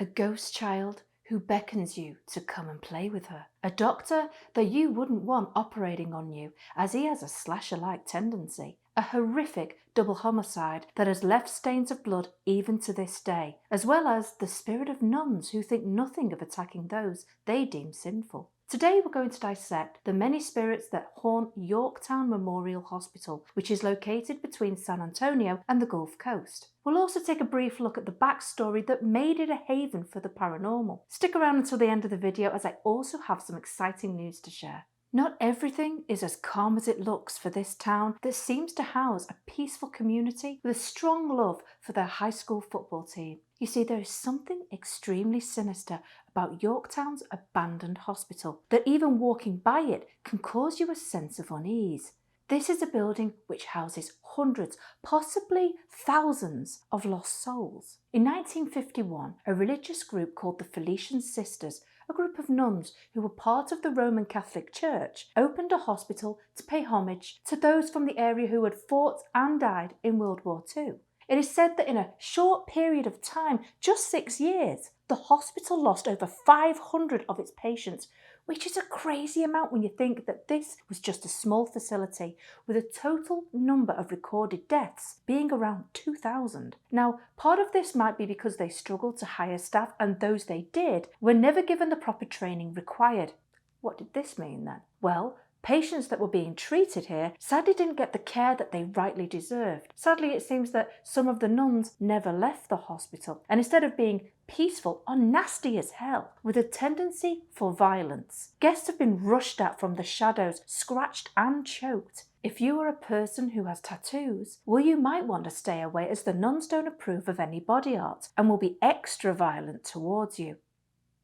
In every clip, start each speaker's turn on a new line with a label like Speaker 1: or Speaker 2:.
Speaker 1: A ghost child who beckons you to come and play with her. A doctor that you wouldn't want operating on you as he has a slasher-like tendency. A horrific double homicide that has left stains of blood even to this day, as well as the spirit of nuns who think nothing of attacking those they deem sinful. Today we're going to dissect the many spirits that haunt Yorktown Memorial Hospital, which is located between San Antonio and the Gulf Coast. We'll also take a brief look at the backstory that made it a haven for the paranormal. Stick around until the end of the video as I also have some exciting news to share. Not everything is as calm as it looks for this town that seems to house a peaceful community with a strong love for their high school football team. You see, there is something extremely sinister about Yorktown's abandoned hospital that even walking by it can cause you a sense of unease. This is a building which houses hundreds, possibly thousands of lost souls. In 1951, a religious group called the Felician Sisters, a group of nuns who were part of the Roman Catholic Church, opened a hospital to pay homage to those from the area who had fought and died in World War II. It is said that in a short period of time, just 6 years, the hospital lost over 500 of its patients, which is a crazy amount when you think that this was just a small facility with a total number of recorded deaths being around 2,000. Now, part of this might be because they struggled to hire staff and those they did were never given the proper training required. What did this mean then? Well, patients that were being treated here sadly didn't get the care that they rightly deserved. Sadly, it seems that some of the nuns never left the hospital, and instead of being peaceful are nasty as hell, with a tendency for violence. Guests have been rushed at from the shadows, scratched and choked. If you are a person who has tattoos, well, you might want to stay away as the nuns don't approve of any body art and will be extra violent towards you.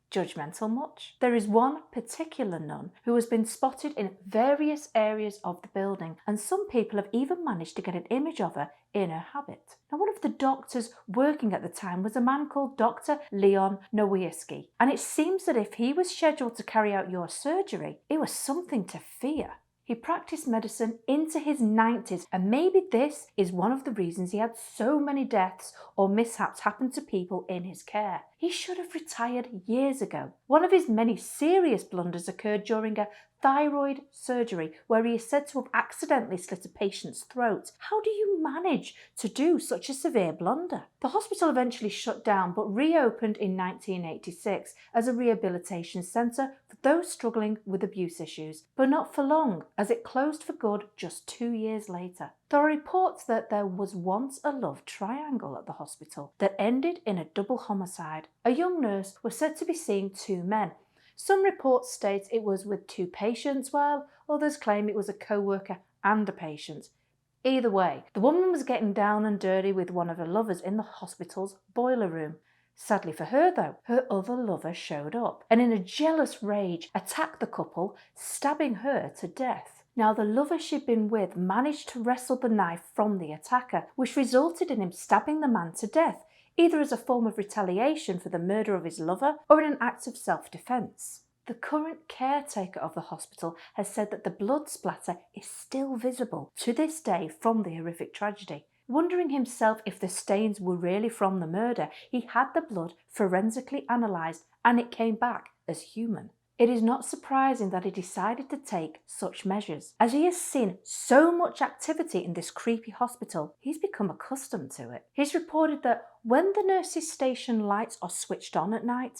Speaker 1: Judgmental much? There is one particular nun who has been spotted in various areas of the building, and some people have even managed to get an image of her in her habit. Now, one of the doctors working at the time was a man called Dr. Leon Nowierski, and it seems that if he was scheduled to carry out your surgery, it was something to fear. He practiced medicine into his 90s, and maybe this is one of the reasons he had so many deaths or mishaps happen to people in his care. He should have retired years ago. One of his many serious blunders occurred during a thyroid surgery where he is said to have accidentally slit a patient's throat. How do you manage to do such a severe blunder? The hospital eventually shut down but reopened in 1986 as a rehabilitation centre for those struggling with abuse issues, but not for long, as it closed for good just 2 years later. There are reports that there was once a love triangle at the hospital that ended in a double homicide. A young nurse was said to be seeing 2 men. Some reports state it was with 2 patients, while others claim it was a co-worker and a patient. Either way, the woman was getting down and dirty with one of her lovers in the hospital's boiler room. Sadly for her though, her other lover showed up and in a jealous rage attacked the couple, stabbing her to death. Now, the lover she'd been with managed to wrestle the knife from the attacker, which resulted in him stabbing the man to death, either as a form of retaliation for the murder of his lover or in an act of self-defence. The current caretaker of the hospital has said that the blood splatter is still visible to this day from the horrific tragedy. Wondering himself if the stains were really from the murder, he had the blood forensically analysed and it came back as human. It is not surprising that he decided to take such measures. As he has seen so much activity in this creepy hospital, he's become accustomed to it. He's reported that when the nurses' station lights are switched on at night,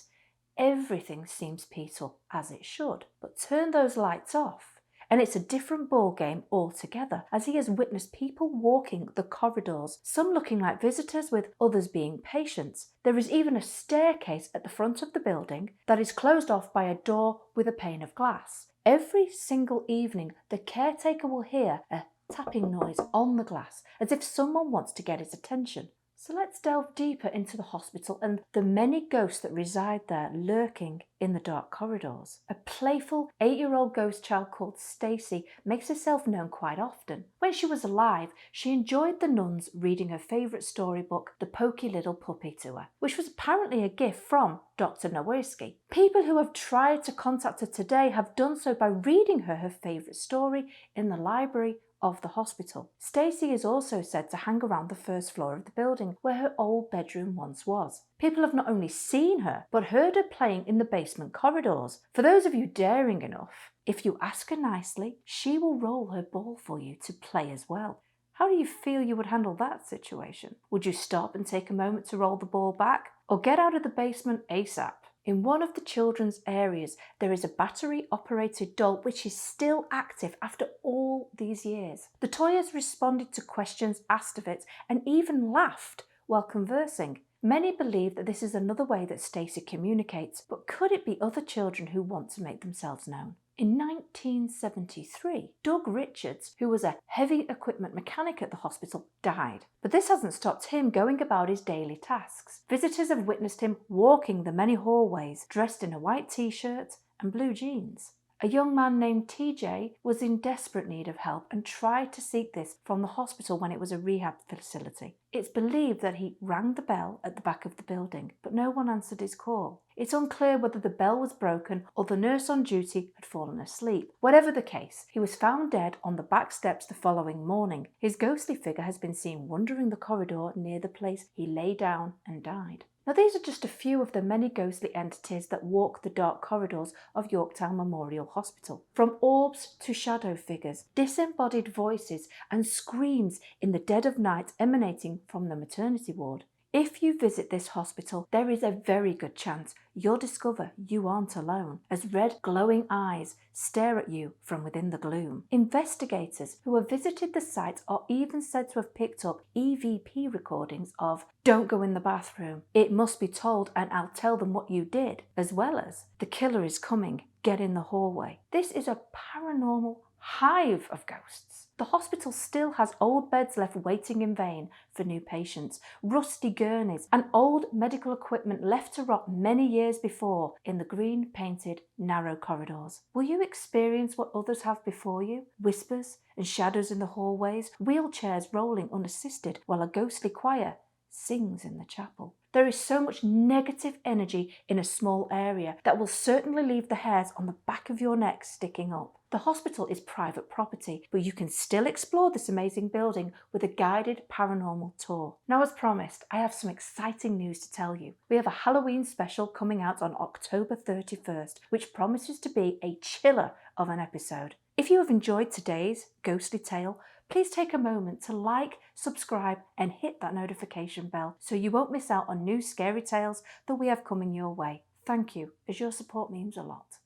Speaker 1: everything seems peaceful, as it should. But turn those lights off, and it's a different ballgame altogether, as he has witnessed people walking the corridors, some looking like visitors with others being patients. There is even a staircase at the front of the building that is closed off by a door with a pane of glass. Every single evening, the caretaker will hear a tapping noise on the glass, as if someone wants to get his attention. So let's delve deeper into the hospital and the many ghosts that reside there lurking in the dark corridors. A playful 8-year-old ghost child called Stacey makes herself known quite often. When she was alive, she enjoyed the nuns reading her favourite storybook, The Pokey Little Puppy, to her, which was apparently a gift from Dr. Nowierski. People who have tried to contact her today have done so by reading her favourite story in the library of the hospital. Stacey is also said to hang around the first floor of the building where her old bedroom once was. People have not only seen her, but heard her playing in the basement corridors. For those of you daring enough, if you ask her nicely, she will roll her ball for you to play as well. How do you feel you would handle that situation? Would you stop and take a moment to roll the ball back? Or get out of the basement ASAP? In one of the children's areas, there is a battery-operated doll which is still active after all these years. The toy has responded to questions asked of it and even laughed while conversing. Many believe that this is another way that Stacey communicates, but could it be other children who want to make themselves known? In 1973, Doug Richards, who was a heavy equipment mechanic at the hospital, died. But this hasn't stopped him going about his daily tasks. Visitors have witnessed him walking the many hallways, dressed in a white t-shirt and blue jeans. A young man named TJ was in desperate need of help and tried to seek this from the hospital when it was a rehab facility. It's believed that he rang the bell at the back of the building, but no one answered his call. It's unclear whether the bell was broken or the nurse on duty had fallen asleep. Whatever the case, he was found dead on the back steps the following morning. His ghostly figure has been seen wandering the corridor near the place he lay down and died. Now, these are just a few of the many ghostly entities that walk the dark corridors of Yorktown Memorial Hospital. From orbs to shadow figures, disembodied voices and screams in the dead of night emanating from the maternity ward. If you visit this hospital, there is a very good chance you'll discover you aren't alone, as red glowing eyes stare at you from within the gloom. Investigators who have visited the site are even said to have picked up EVP recordings of "Don't go in the bathroom, it must be told and I'll tell them what you did," as well as "The killer is coming, get in the hallway." This is a paranormal hive of ghosts. The hospital still has old beds left waiting in vain for new patients, rusty gurneys and old medical equipment left to rot many years before in the green painted narrow corridors. Will you experience what others have before you? Whispers and shadows in the hallways, wheelchairs rolling unassisted while a ghostly choir sings in the chapel. There is so much negative energy in a small area that will certainly leave the hairs on the back of your neck sticking up. The hospital is private property, but you can still explore this amazing building with a guided paranormal tour. Now, as promised, I have some exciting news to tell you. We have a Halloween special coming out on October 31st, which promises to be a chiller of an episode. If you have enjoyed today's ghostly tale, please take a moment to like, subscribe and hit that notification bell so you won't miss out on new scary tales that we have coming your way. Thank you, as your support means a lot.